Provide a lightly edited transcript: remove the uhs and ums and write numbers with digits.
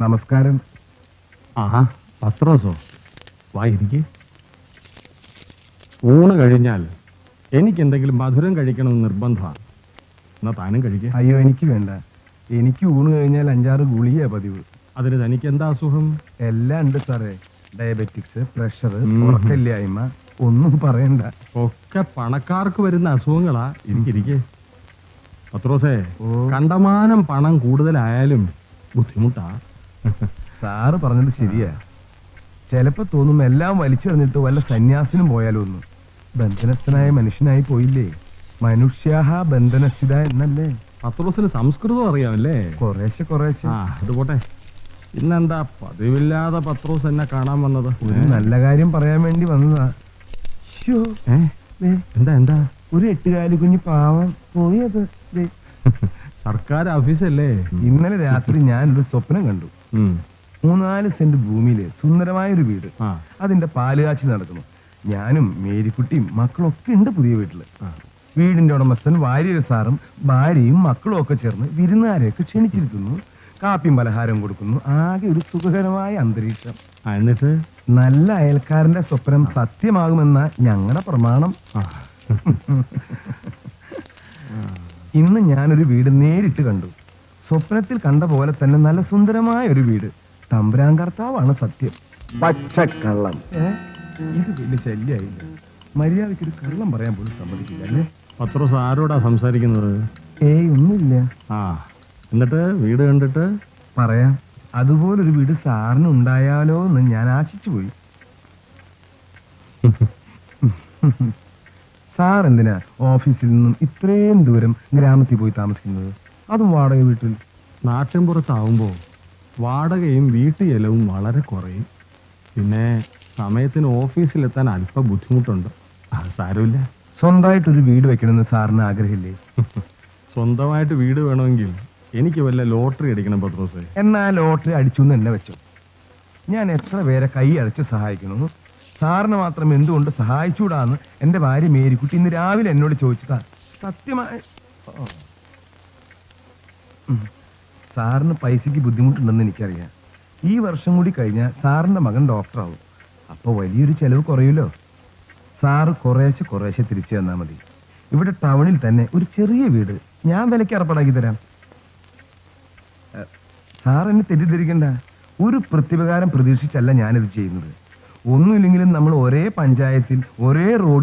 നമസ്കാരം. ആഹാ, പത്രോസോ? വായിരിക്കെ. ഊണ് കഴിഞ്ഞാൽ എനിക്ക് എന്തെങ്കിലും മധുരം കഴിക്കണമെന്ന് നിർബന്ധമാണ്. എന്നാ താനും കഴിക്കുക. അയ്യോ, എനിക്ക് വേണ്ട. എനിക്ക് ഊണ് കഴിഞ്ഞാൽ 5-6 ഗുളിക പതിവ്. അതിന് തനിക്ക് എന്താ അസുഖം? എല്ലാം ഉണ്ട് സാറേ. ഡയബറ്റിക്സ്, പ്രഷർ, ഉറക്കമില്ലായ്മ, ഒന്നും പറയണ്ട. ഒക്കെ പണക്കാർക്ക് വരുന്ന അസുഖങ്ങളാ. എനിക്കിരിക്കെ. പത്രോസേ, കണ്ടമാനം പണം കൂടുതലായാലും ബുദ്ധിമുട്ടാ. സാറ് പറഞ്ഞത് ശരിയാ. ചിലപ്പോ തോന്നും എല്ലാം വലിച്ചെറിഞ്ഞിട്ട് വല്ല സന്യാസിനും പോയാലോ ഒന്ന്. ബന്ധനസ്ഥനായ മനുഷ്യനായി പോയില്ലേ. മനുഷ്യാഹ ബന്ധനസ്ഥിത എന്നല്ലേ. പത്രോസിന് സംസ്കൃതം അറിയാമല്ലേ? കുറേശ്ശെ. ആ, അത് പോട്ടെ. ഇന്നെന്താ പതിവില്ലാതെ പത്രോസ് എന്നെ കാണാൻ വന്നത്? ഒരു നല്ല കാര്യം പറയാൻ വേണ്ടി വന്നതാ. എന്താ ഒരു 8 കുഞ്ഞ് പാവം പോയത്. സർക്കാർ ഓഫീസല്ലേ? ഇന്നലെ രാത്രി ഞാനൊരു സ്വപ്നം കണ്ടു. 3-4 സെന്റ് ഭൂമിയില് സുന്ദരമായൊരു വീട്. അതിന്റെ പാലുകാച്ചി നടക്കുന്നു. ഞാനും മേരിക്കുട്ടിയും മക്കളൊക്കെ ഉണ്ട് പുതിയ വീട്ടില്. വീടിന്റെ ഉടമസ്ഥൻ വാര്യർ സാറും ഭാര്യയും മക്കളും ഒക്കെ ചേർന്ന് വിരുന്നുകാരെയൊക്കെ ക്ഷണിച്ചിരിക്കുന്നു. കാപ്പിയും പലഹാരം കൊടുക്കുന്നു. ആകെ ഒരു സുഖകരമായ അന്തരീക്ഷം. എന്നിട്ട് നല്ല അയൽക്കാരന്റെ സ്വപ്നം സത്യമാകുമെന്ന ഞങ്ങളുടെ പ്രമാണം. ഇന്ന് ഞാനൊരു വീട് നേരിട്ട് കണ്ടു. സ്വപ്നത്തിൽ കണ്ട പോലെ തന്നെ നല്ല സുന്ദരമായ ഒരു വീട്. തമ്പുരാൻ കർത്താവാണ് സത്യം. പച്ചക്കള്ളം. ഇത് വലിയ ശല്യായില്ല. മര്യാദയ്ക്കൊരു കള്ളം പറയാൻ പോലും സമ്മതിക്കില്ല അല്ലേ? പത്രോസ് ആരോടാ സംസാരിക്കുന്നത്? ഒന്നുമില്ല. ആ, എന്നിട്ട് വീട് കണ്ടിട്ട് പറയാം. അതുപോലൊരു വീട് സാറിന് ഉണ്ടായാലോ എന്ന് ഞാൻ ആശിച്ചു പോയി. സാർ എന്തിനാ ഓഫീസിൽ നിന്നും ഇത്രയും ദൂരം ഗ്രാമത്തിൽ പോയി താമസിക്കുന്നത്? അതും വാടക വീട്ടിൽ. നാട്ടിൻപുറത്താവുമ്പോ വാടകയും വീട്ടുചെലവും വളരെ കുറയും. പിന്നെ സമയത്തിന് ഓഫീസിലെത്താൻ അല്പം ബുദ്ധിമുട്ടുണ്ട്. അത് സാരമില്ല. സ്വന്തമായിട്ടൊരു വീട് വെക്കണമെന്ന് സാറിന് ആഗ്രഹമില്ലേ? സ്വന്തമായിട്ട് വീട് വേണമെങ്കിൽ എനിക്ക് വല്ല ലോട്ടറി അടിക്കണം പത്രോസേ. എന്നാ ലോട്ടറി അടിച്ചു എന്ന് എന്നെ വെച്ചോ. ഞാൻ എത്ര പേരെ കൈ അടച്ച് സഹായിക്കണമെന്ന് സാറിന് മാത്രം എന്തുകൊണ്ട് സഹായിച്ചുകൂടാന്ന് എന്റെ ഭാര്യ മേരിക്കുട്ടി ഇന്ന് രാവിലെ എന്നോട് ചോദിച്ചതാ. സത്യമായി സാറിന് പൈസക്ക് ബുദ്ധിമുട്ടുണ്ടെന്ന് എനിക്കറിയാം. ഈ വർഷം കൂടി കഴിഞ്ഞാൽ സാറിന്റെ മകൻ ഡോക്ടറാവും. അപ്പൊ വലിയൊരു ചെലവ് കുറയുമല്ലോ. സാറ് കുറേശ്ശെ തിരിച്ചു തന്നാ മതി. ഇവിടെ ടൗണിൽ തന്നെ ഒരു ചെറിയ വീട് ഞാൻ വിലയ്ക്ക് ഏർപ്പാടാക്കി തരാം. സാർ എന്നെ തെറ്റിദ്ധരിക്കണ്ട. ഒരു പ്രത്യുപകാരം പ്രതീക്ഷിച്ചല്ല ഞാനിത് ചെയ്യുന്നത്. ഒന്നുമില്ലെങ്കിലും നമ്മൾ ഒരേ പഞ്ചായത്തിൽ ഒരേ റോഡ്